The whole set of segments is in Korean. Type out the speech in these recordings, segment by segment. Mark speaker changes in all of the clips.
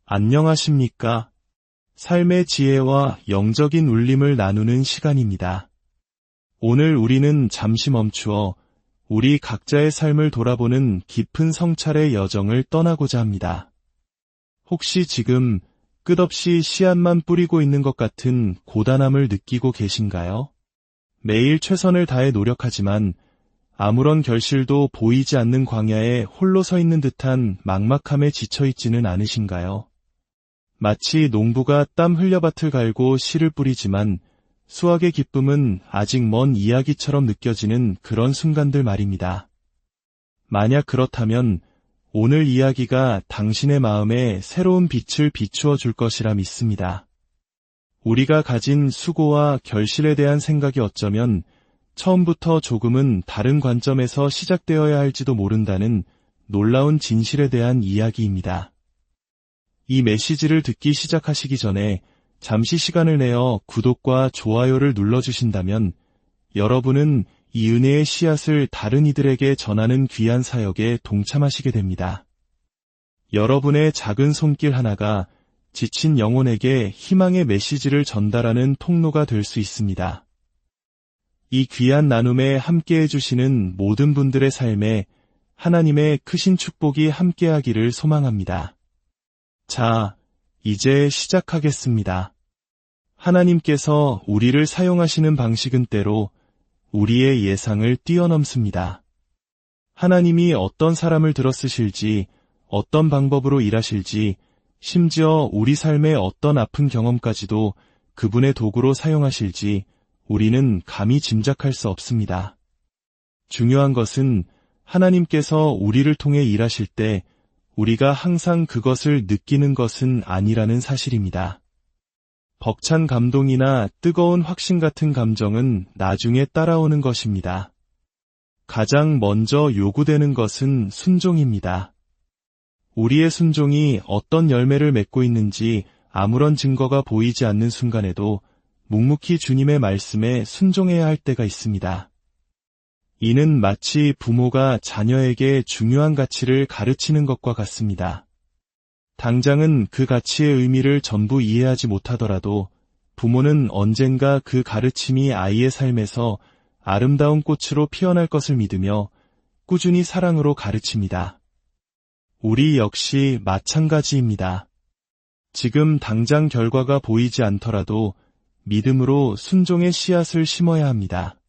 Speaker 1: 안녕하십니까? 삶의 지혜와 영적인 울림을 나누는 시간입니다. 오늘 우리는 잠시 멈추어 우리 각자의 삶을 돌아보는 깊은 성찰의 여정을 떠나고자 합니다. 혹시 지금 끝없이 씨앗만 뿌리고 있는 것 같은 고단함을 느끼고 계신가요? 매일 최선을 다해 노력하지만 아무런 결실도 보이지 않는 광야에 홀로 서 있는 듯한 막막함에 지쳐있지는 않으신가요? 마치 농부가 땀 흘려 밭을 갈고 씨를 뿌리지만 수확의 기쁨은 아직 먼 이야기처럼 느껴지는 그런 순간들 말입니다. 만약 그렇다면 오늘 이야기가 당신의 마음에 새로운 빛을 비추어 줄 것이라 믿습니다. 우리가 가진 수고와 결실에 대한 생각이 어쩌면 처음부터 조금은 다른 관점에서 시작되어야 할지도 모른다는 놀라운 진실에 대한 이야기입니다. 이 메시지를 듣기 시작하시기 전에 잠시 시간을 내어 구독과 좋아요를 눌러주신다면 여러분은 이 은혜의 씨앗을 다른 이들에게 전하는 귀한 사역에 동참하시게 됩니다. 여러분의 작은 손길 하나가 지친 영혼에게 희망의 메시지를 전달하는 통로가 될 수 있습니다. 이 귀한 나눔에 함께해 주시는 모든 분들의 삶에 하나님의 크신 축복이 함께하기를 소망합니다. 자, 이제 시작하겠습니다. 하나님께서 우리를 사용하시는 방식은 때로 우리의 예상을 뛰어넘습니다. 하나님이 어떤 사람을 들어 쓰실지, 어떤 방법으로 일하실지, 심지어 우리 삶의 어떤 아픈 경험까지도 그분의 도구로 사용하실지 우리는 감히 짐작할 수 없습니다. 중요한 것은 하나님께서 우리를 통해 일하실 때 우리가 항상 그것을 느끼는 것은 아니라는 사실입니다. 벅찬 감동이나 뜨거운 확신 같은 감정은 나중에 따라오는 것입니다. 가장 먼저 요구되는 것은 순종입니다. 우리의 순종이 어떤 열매를 맺고 있는지 아무런 증거가 보이지 않는 순간에도 묵묵히 주님의 말씀에 순종해야 할 때가 있습니다. 이는 마치 부모가 자녀에게 중요한 가치를 가르치는 것과 같습니다. 당장은 그 가치의 의미를 전부 이해하지 못하더라도 부모는 언젠가 그 가르침이 아이의 삶에서 아름다운 꽃으로 피어날 것을 믿으며 꾸준히 사랑으로 가르칩니다. 우리 역시 마찬가지입니다. 지금 당장 결과가 보이지 않더라도 믿음으로 순종의 씨앗을 심어야 합니다.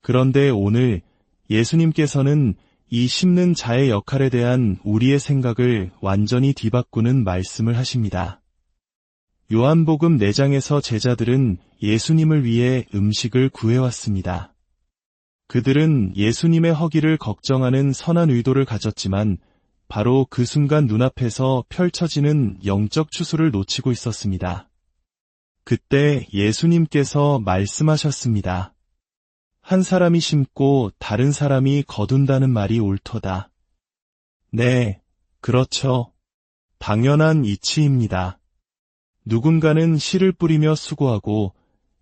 Speaker 1: 그런데 오늘 예수님께서는 이 심는 자의 역할에 대한 우리의 생각을 완전히 뒤바꾸는 말씀을 하십니다. 요한복음 4장에서 제자들은 예수님을 위해 음식을 구해왔습니다. 그들은 예수님의 허기를 걱정하는 선한 의도를 가졌지만 바로 그 순간 눈앞에서 펼쳐지는 영적 추수를 놓치고 있었습니다. 그때 예수님께서 말씀하셨습니다. 한 사람이 심고 다른 사람이 거둔다는 말이 옳도다. 네, 그렇죠. 당연한 이치입니다. 누군가는 씨를 뿌리며 수고하고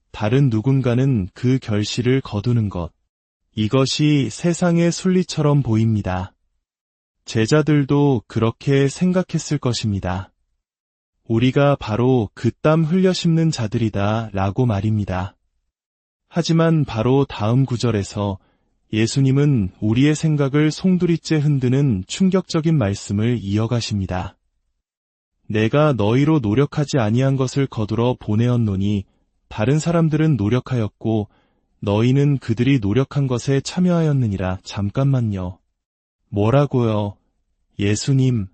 Speaker 1: 다른 누군가는 그 결실을 거두는 것. 이것이 세상의 순리처럼 보입니다. 제자들도 그렇게 생각했을 것입니다. 우리가 바로 그 땀 흘려 심는 자들이다 라고 말입니다. 하지만 바로 다음 구절에서 예수님은 우리의 생각을 송두리째 흔드는 충격적인 말씀을 이어가십니다. 내가 너희로 노력하지 아니한 것을 거두러 보내었노니 다른 사람들은 노력하였고 너희는 그들이 노력한 것에 참여하였느니라. 잠깐만요. 뭐라고요? 예수님,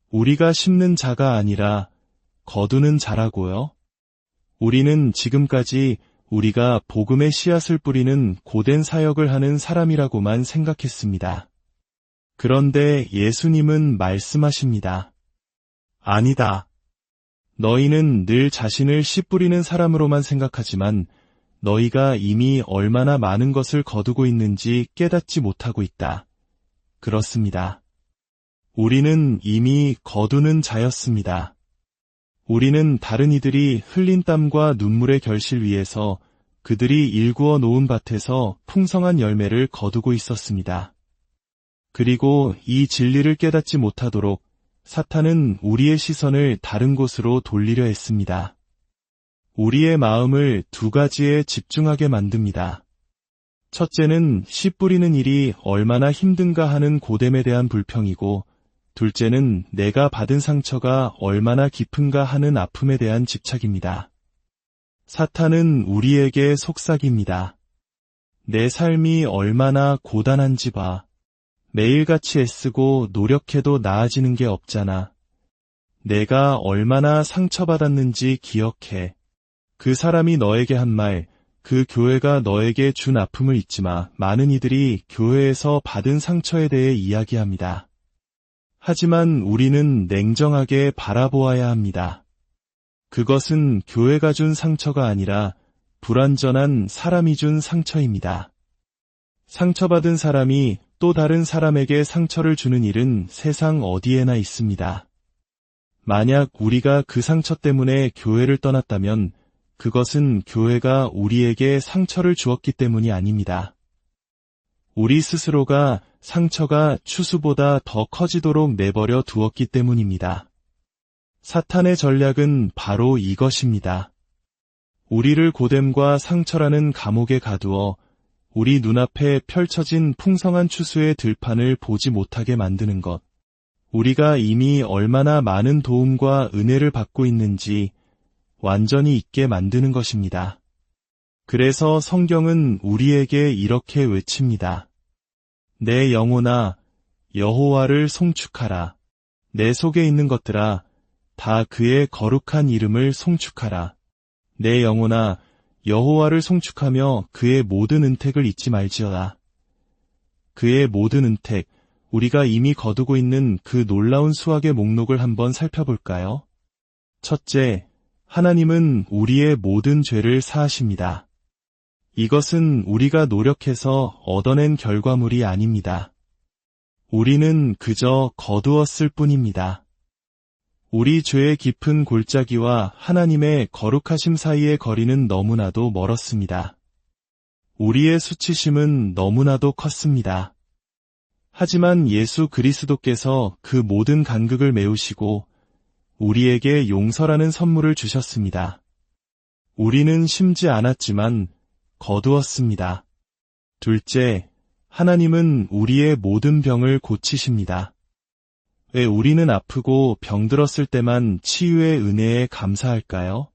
Speaker 1: 우리가 심는 자가 아니라 거두는 자라고요? 우리는 지금까지 우리가 복음의 씨앗을 뿌리는 고된 사역을 하는 사람이라고만 생각했습니다. 그런데 예수님은 말씀하십니다. 아니다. 너희는 늘 자신을 씨 뿌리는 사람으로만 생각하지만 너희가 이미 얼마나 많은 것을 거두고 있는지 깨닫지 못하고 있다. 그렇습니다. 우리는 이미 거두는 자였습니다. 우리는 다른 이들이 흘린 땀과 눈물의 결실 위에서 그들이 일구어 놓은 밭에서 풍성한 열매를 거두고 있었습니다. 그리고 이 진리를 깨닫지 못하도록 사탄은 우리의 시선을 다른 곳으로 돌리려 했습니다. 우리의 마음을 두 가지에 집중하게 만듭니다. 첫째는 씨 뿌리는 일이 얼마나 힘든가 하는 고됨에 대한 불평이고, 둘째는 내가 받은 상처가 얼마나 깊은가 하는 아픔에 대한 집착입니다. 사탄은 우리에게 속삭입니다. 내 삶이 얼마나 고단한지 봐. 매일같이 애쓰고 노력해도 나아지는 게 없잖아. 내가 얼마나 상처받았는지 기억해. 그 사람이 너에게 한 말, 그 교회가 너에게 준 아픔을 잊지 마. 많은 이들이 교회에서 받은 상처에 대해 이야기합니다. 하지만 우리는 냉정하게 바라보아야 합니다. 그것은 교회가 준 상처가 아니라 불완전한 사람이 준 상처입니다. 상처받은 사람이 또 다른 사람에게 상처를 주는 일은 세상 어디에나 있습니다. 만약 우리가 그 상처 때문에 교회를 떠났다면 그것은 교회가 우리에게 상처를 주었기 때문이 아닙니다. 우리 스스로가 상처가 추수보다 더 커지도록 내버려 두었기 때문입니다. 사탄의 전략은 바로 이것입니다. 우리를 고됨과 상처라는 감옥에 가두어 우리 눈앞에 펼쳐진 풍성한 추수의 들판을 보지 못하게 만드는 것. 우리가 이미 얼마나 많은 도움과 은혜를 받고 있는지 완전히 잊게 만드는 것입니다. 그래서 성경은 우리에게 이렇게 외칩니다. 내 영혼아, 여호와를 송축하라. 내 속에 있는 것들아, 다 그의 거룩한 이름을 송축하라. 내 영혼아, 여호와를 송축하며 그의 모든 은택을 잊지 말지어다. 그의 모든 은택, 우리가 이미 거두고 있는 그 놀라운 수확의 목록을 한번 살펴볼까요? 첫째, 하나님은 우리의 모든 죄를 사하십니다. 이것은 우리가 노력해서 얻어낸 결과물이 아닙니다. 우리는 그저 거두었을 뿐입니다. 우리 죄의 깊은 골짜기와 하나님의 거룩하심 사이의 거리는 너무나도 멀었습니다. 우리의 수치심은 너무나도 컸습니다. 하지만 예수 그리스도께서 그 모든 간극을 메우시고 우리에게 용서라는 선물을 주셨습니다. 우리는 심지 않았지만 거두었습니다. 둘째, 하나님은 우리의 모든 병을 고치십니다. 왜 우리는 아프고 병들었을 때만 치유의 은혜에 감사할까요?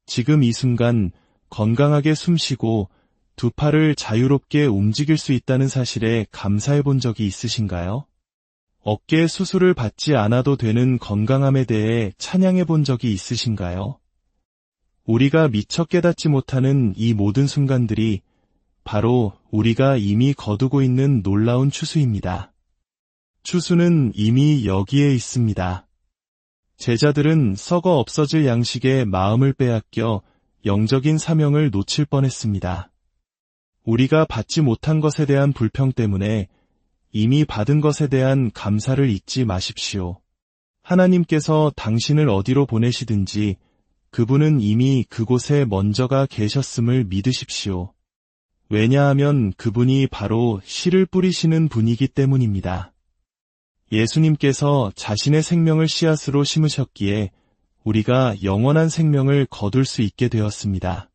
Speaker 1: 지금 이 순간 건강하게 숨쉬고 두 팔을 자유롭게 움직일 수 있다는 사실에 감사해 본 적이 있으신가요? 어깨 수술을 받지 않아도 되는 건강함에 대해 찬양해 본 적이 있으신가요? 우리가 미처 깨닫지 못하는 이 모든 순간들이 바로 우리가 이미 거두고 있는 놀라운 추수입니다. 추수는 이미 여기에 있습니다. 제자들은 썩어 없어질 양식에 마음을 빼앗겨 영적인 사명을 놓칠 뻔했습니다. 우리가 받지 못한 것에 대한 불평 때문에 이미 받은 것에 대한 감사를 잊지 마십시오. 하나님께서 당신을 어디로 보내시든지 그분은 이미 그곳에 먼저가 계셨음을 믿으십시오. 왜냐하면 그분이 바로 씨를 뿌리시는 분이기 때문입니다. 예수님께서 자신의 생명을 씨앗으로 심으셨기에 우리가 영원한 생명을 거둘 수 있게 되었습니다.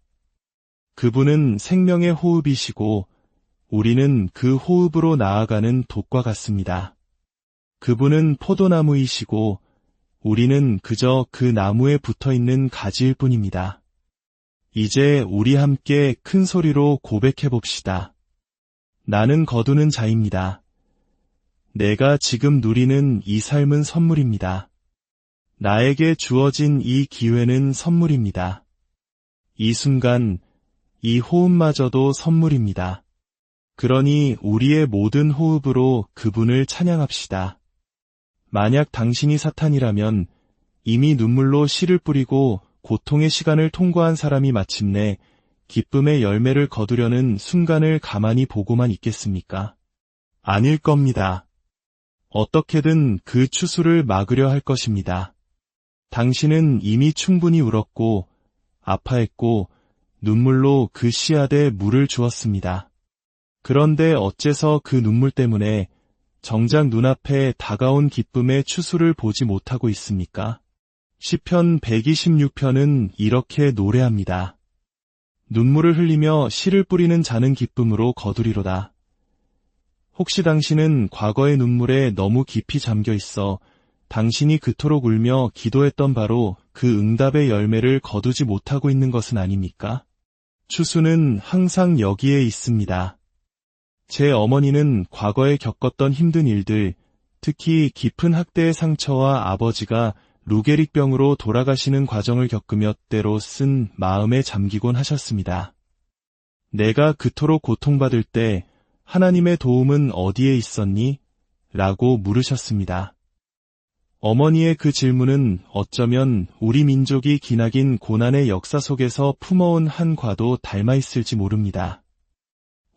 Speaker 1: 그분은 생명의 호흡이시고 우리는 그 호흡으로 나아가는 돛과 같습니다. 그분은 포도나무이시고 우리는 그저 그 나무에 붙어있는 가지일 뿐입니다. 이제 우리 함께 큰 소리로 고백해 봅시다. 나는 거두는 자입니다. 내가 지금 누리는 이 삶은 선물입니다. 나에게 주어진 이 기회는 선물입니다. 이 순간, 이 호흡마저도 선물입니다. 그러니 우리의 모든 호흡으로 그분을 찬양합시다. 만약 당신이 사탄이라면 이미 눈물로 씨를 뿌리고 고통의 시간을 통과한 사람이 마침내 기쁨의 열매를 거두려는 순간을 가만히 보고만 있겠습니까? 아닐 겁니다. 어떻게든 그 추수를 막으려 할 것입니다. 당신은 이미 충분히 울었고 아파했고 눈물로 그 씨앗에 물을 주었습니다. 그런데 어째서 그 눈물 때문에 정작 눈앞에 다가온 기쁨의 추수를 보지 못하고 있습니까? 시편 126편은 이렇게 노래합니다. 눈물을 흘리며 씨를 뿌리는 자는 기쁨으로 거두리로다. 혹시 당신은 과거의 눈물에 너무 깊이 잠겨 있어 당신이 그토록 울며 기도했던 바로 그 응답의 열매를 거두지 못하고 있는 것은 아닙니까? 추수는 항상 여기에 있습니다. 제 어머니는 과거에 겪었던 힘든 일들, 특히 깊은 학대의 상처와 아버지가 루게릭병으로 돌아가시는 과정을 겪으며 때로 쓴 마음에 잠기곤 하셨습니다. 내가 그토록 고통받을 때 하나님의 도움은 어디에 있었니? 라고 물으셨습니다. 어머니의 그 질문은 어쩌면 우리 민족이 기나긴 고난의 역사 속에서 품어온 한과도 닮아 있을지 모릅니다.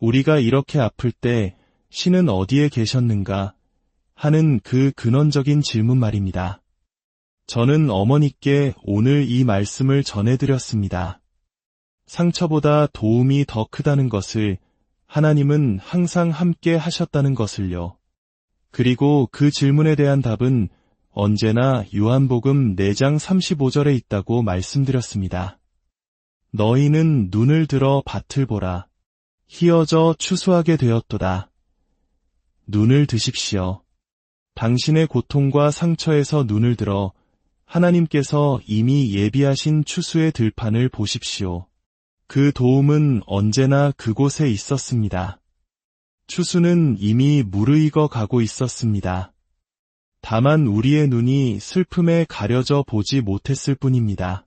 Speaker 1: 우리가 이렇게 아플 때 신은 어디에 계셨는가 하는 그 근원적인 질문 말입니다. 저는 어머니께 오늘 이 말씀을 전해드렸습니다. 상처보다 도움이 더 크다는 것을, 하나님은 항상 함께 하셨다는 것을요. 그리고 그 질문에 대한 답은 언제나 요한복음 4장 35절에 있다고 말씀드렸습니다. 너희는 눈을 들어 밭을 보라. 희어져 추수하게 되었도다. 눈을 드십시오. 당신의 고통과 상처에서 눈을 들어 하나님께서 이미 예비하신 추수의 들판을 보십시오. 그 도움은 언제나 그곳에 있었습니다. 추수는 이미 무르익어 가고 있었습니다. 다만 우리의 눈이 슬픔에 가려져 보지 못했을 뿐입니다.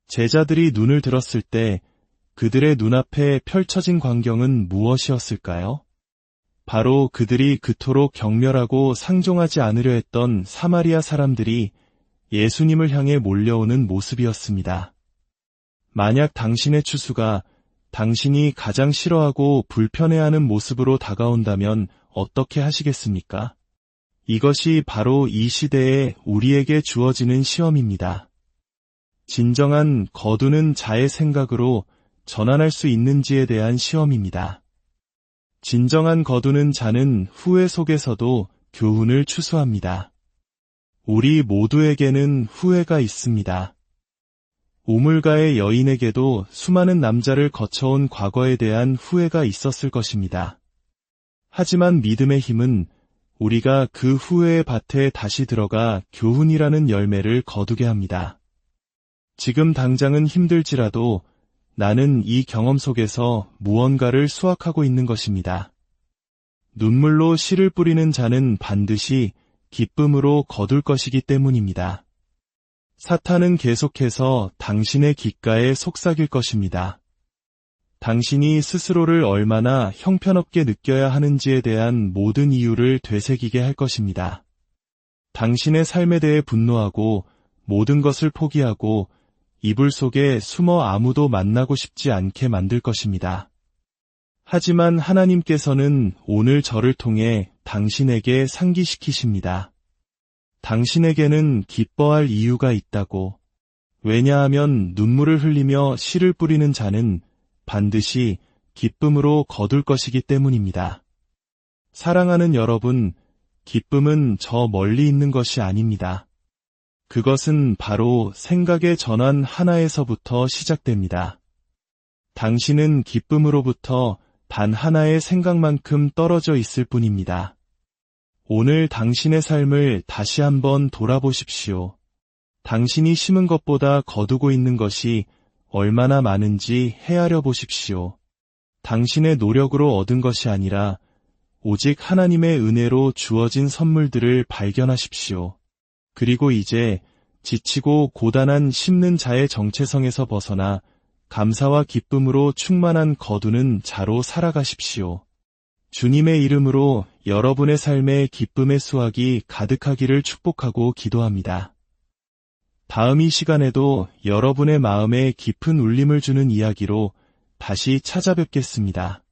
Speaker 1: 제자들이 눈을 들었을 때 그들의 눈앞에 펼쳐진 광경은 무엇이었을까요? 바로 그들이 그토록 경멸하고 상종하지 않으려 했던 사마리아 사람들이 예수님을 향해 몰려오는 모습이었습니다. 만약 당신의 추수가 당신이 가장 싫어하고 불편해하는 모습으로 다가온다면 어떻게 하시겠습니까? 이것이 바로 이 시대에 우리에게 주어지는 시험입니다. 진정한 거두는 자의 생각으로 전환할 수 있는지에 대한 시험입니다. 진정한 거두는 자는 후회 속에서도 교훈을 추수합니다. 우리 모두에게는 후회가 있습니다. 우물가의 여인에게도 수많은 남자를 거쳐온 과거에 대한 후회가 있었을 것입니다. 하지만 믿음의 힘은 우리가 그 후회의 밭에 다시 들어가 교훈이라는 열매를 거두게 합니다. 지금 당장은 힘들지라도 나는 이 경험 속에서 무언가를 수확하고 있는 것입니다. 눈물로 씨를 뿌리는 자는 반드시 기쁨으로 거둘 것이기 때문입니다. 사탄은 계속해서 당신의 귓가에 속삭일 것입니다. 당신이 스스로를 얼마나 형편없게 느껴야 하는지에 대한 모든 이유를 되새기게 할 것입니다. 당신의 삶에 대해 분노하고 모든 것을 포기하고 이불 속에 숨어 아무도 만나고 싶지 않게 만들 것입니다. 하지만 하나님께서는 오늘 저를 통해 당신에게 상기시키십니다. 당신에게는 기뻐할 이유가 있다고. 왜냐하면 눈물을 흘리며 씨를 뿌리는 자는 반드시 기쁨으로 거둘 것이기 때문입니다. 사랑하는 여러분, 기쁨은 저 멀리 있는 것이 아닙니다. 그것은 바로 생각의 전환 하나에서부터 시작됩니다. 당신은 기쁨으로부터 단 하나의 생각만큼 떨어져 있을 뿐입니다. 오늘 당신의 삶을 다시 한번 돌아보십시오. 당신이 심은 것보다 거두고 있는 것이 얼마나 많은지 헤아려 보십시오. 당신의 노력으로 얻은 것이 아니라 오직 하나님의 은혜로 주어진 선물들을 발견하십시오. 그리고 이제 지치고 고단한 심는 자의 정체성에서 벗어나 감사와 기쁨으로 충만한 거두는 자로 살아가십시오. 주님의 이름으로 여러분의 삶에 기쁨의 수확이 가득하기를 축복하고 기도합니다. 다음 이 시간에도 여러분의 마음에 깊은 울림을 주는 이야기로 다시 찾아뵙겠습니다.